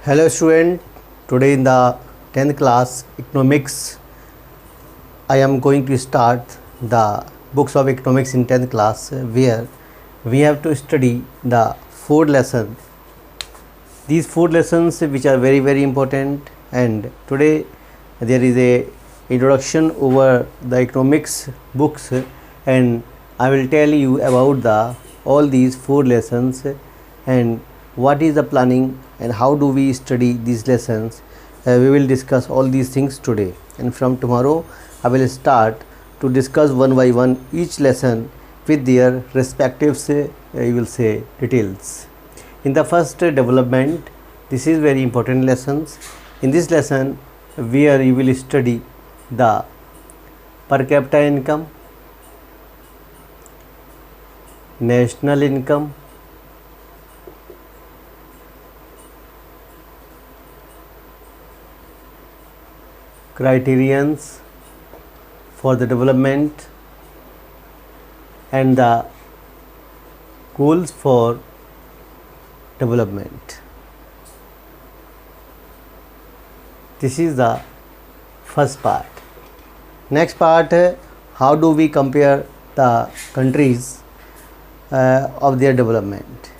Hello student, today in the 10th class economics I am going to start the books of economics in 10th class where we have to study the 4 lessons. These 4 lessons which are very important, and today there is a introduction over the economics books, and I will tell you about the all these 4 lessons and what is the planning and how do we study these lessons. We will discuss all these things today, and from tomorrow I will start to discuss one by one each lesson with their respective you will say details. In the first development, this is very important lessons. In this lesson where you will study the per capita income, national income, criterions for the development and the goals for development. This is the first part. Next part, how do we compare the countries of their development,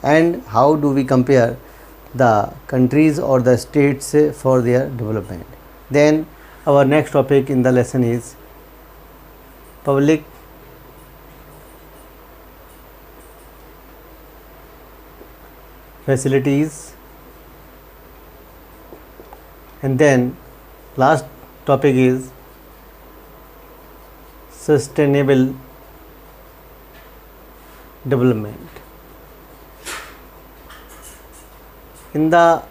and how do we compare the countries or the states for their development. Then our next topic in the lesson is public facilities, and then last topic is sustainable development. In the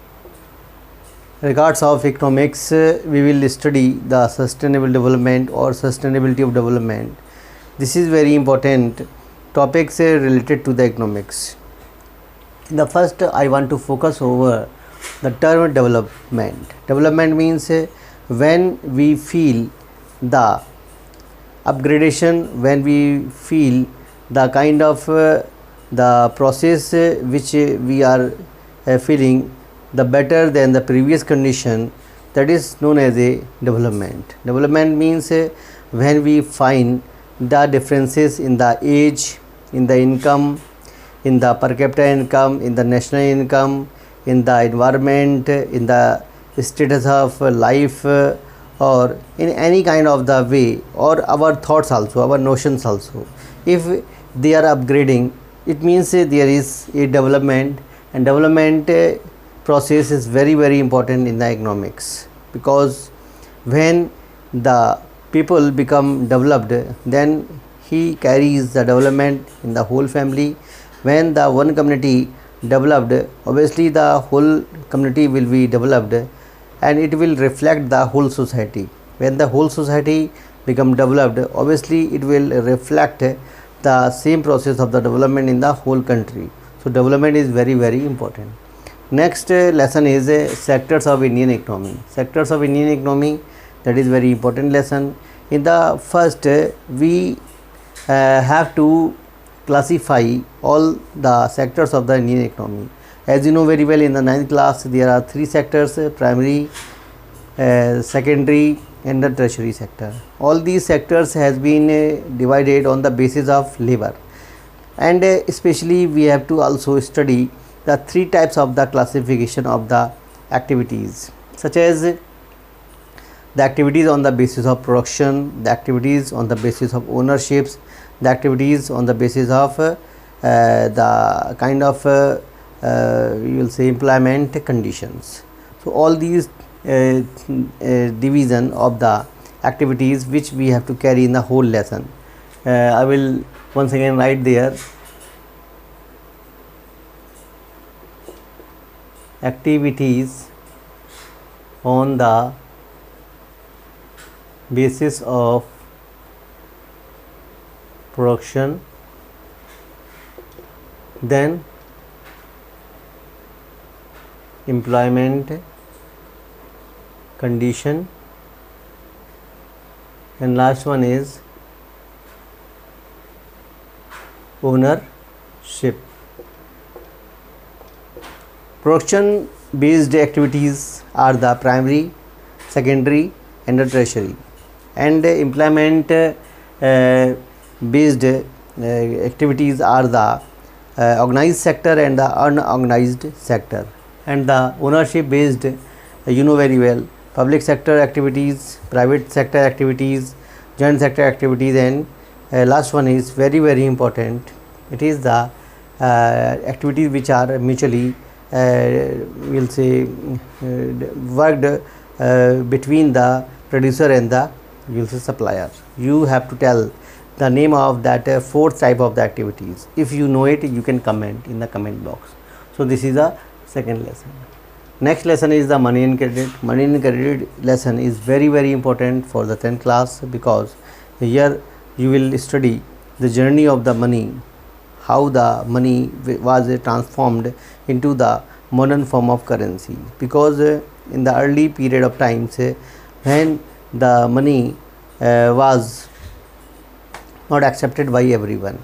regards of economics, we will study the sustainable development or sustainability of development. This is very important topics related to the economics. In the first, I want to focus over the term development. Development means when we feel the upgradation, when we feel the kind of the process which we are feeling the better than the previous condition, that is known as a development. Development means when we find the differences in the age, in the income, in the per capita income, in the national income, in the environment, in the status of life, or in any kind of the way, or our thoughts also, our notions also. If they are upgrading, it means there is a development, and development process is very important in the economics, because when the people become developed, then he carries the development in the whole family. When the one community developed, obviously the whole community will be developed, and it will reflect the whole society. When the whole society become developed, obviously it will reflect the same process of the development in the whole country. So development is very important. Next lesson is sectors of Indian economy. Sectors of Indian economy, that is very important lesson. In the first, we have to classify all the sectors of the Indian economy. As you know very well, in the 9th class there are 3 sectors: primary, secondary and the tertiary sector. All these sectors has been divided on the basis of labor, and especially we have to also study the 3 types of the classification of the activities, such as the activities on the basis of production, the activities on the basis of ownerships, the activities on the basis of the kind of you will say employment conditions. So all these division of the activities which we have to carry in the whole lesson. I will once again write there: activities on the basis of production, then employment condition, and last one is ownership. Production based activities are the primary, secondary and the tertiary, and employment based activities are the organized sector and the unorganized sector. And the ownership based, you know very well, public sector activities, private sector activities, joint sector activities, and last one is very very important, it is the activities which are mutually we'll say worked between the producer and the you'll say supplier. You have to tell the name of that fourth type of the activities. If you know it, you can comment in the comment box. So this is the second lesson. Next lesson is the money and credit. Money and credit lesson is very very important for the 10th class, because here you will study the journey of the money, how the money was transformed into the modern form of currency. Because in the early period of times when the money was not accepted by everyone,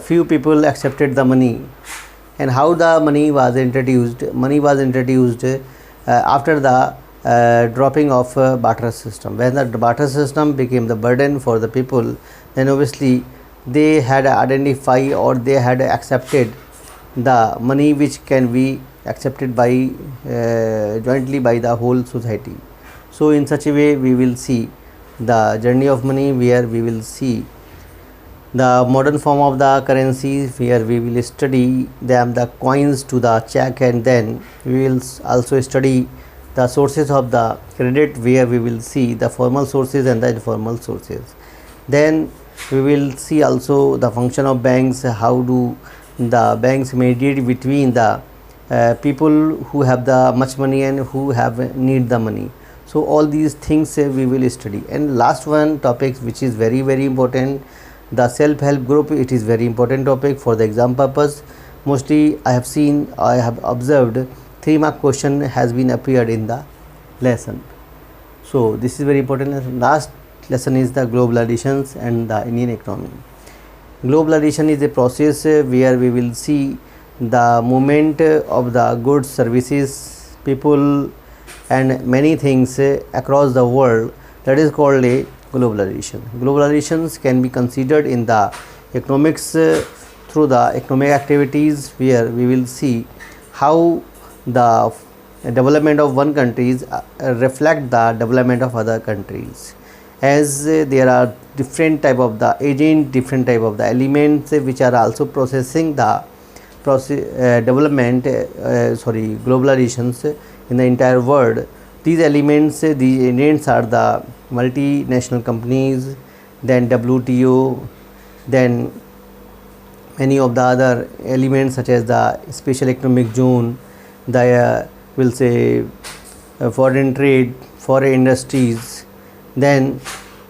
few people accepted the money. And how the money was introduced? Money was introduced after the dropping of barter system. When the barter system became the burden for the people, then obviously they had identified or they had accepted the money which can be accepted by jointly by the whole society. So in such a way we will see the journey of money, where we will see the modern form of the currency, where we will study them, the coins to the check, and then we will also study the sources of the credit, where we will see the formal sources and the informal sources. Then we will see also the function of banks, how do the banks mediate between the people who have the much money and who have need the money. So all these things we will study. And last one topic which is very very important, the self-help group. It is very important topic for the exam purpose. Mostly I have observed 3 mark question has been appeared in the lesson. So this is very important lesson. Last lesson is the globalizations and the Indian economy. Globalization is a process where we will see the movement of the goods, services, people and many things across the world. That is called a globalization. Globalizations can be considered in the economics through the economic activities, where we will see how the development of one countries reflect the development of other countries, as there are different type of the agent, different type of the elements which are also processing the development globalizations in the entire world. These elements, these agents are the multinational companies, then WTO, then many of the other elements such as the special economic zone, the will say foreign trade, foreign industries, then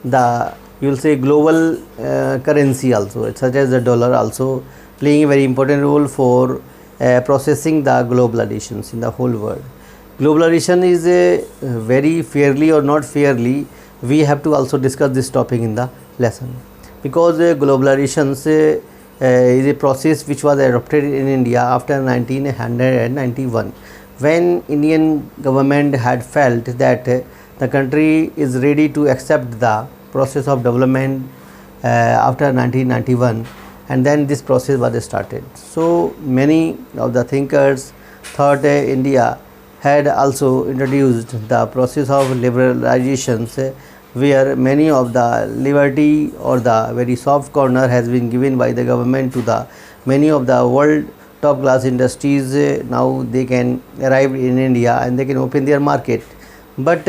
the you will say global currency also, such as the dollar, also playing a very important role for processing the globalizations in the whole world. Globalization is very fairly or not fairly, we have to also discuss this topic in the lesson, because globalizations is a process which was adopted in India after 1991, when Indian government had felt that the country is ready to accept the process of development after 1991, and then this process was started. So many of the thinkers thought India had also introduced the process of liberalizations, where many of the liberty or the very soft corner has been given by the government to the many of the world top class industries. Now they can arrive in India and they can open their market, but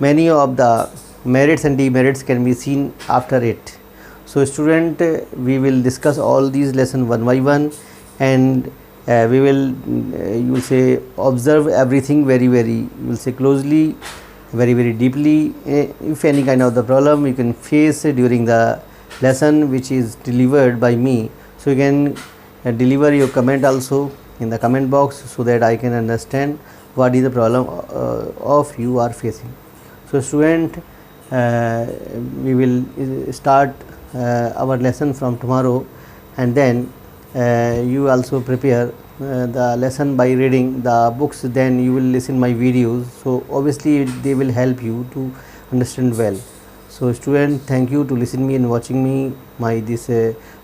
many of the merits and demerits can be seen after it. So student, we will discuss all these lessons one by one, and we will you will say observe everything very you will say closely, very deeply. If any kind of the problem you can face during the lesson which is delivered by me, so you can deliver your comment also in the comment box, so that I can understand what is the problem of you are facing. So student, we will start our lesson from tomorrow, and then you also prepare the lesson by reading the books, then you will listen my videos, so obviously they will help you to understand well. So student, thank you to listen me and watching me my this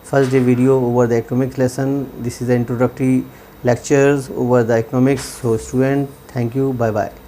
first day video over the economics lesson. This is the introductory lectures over the economics. So student, thank you, bye bye.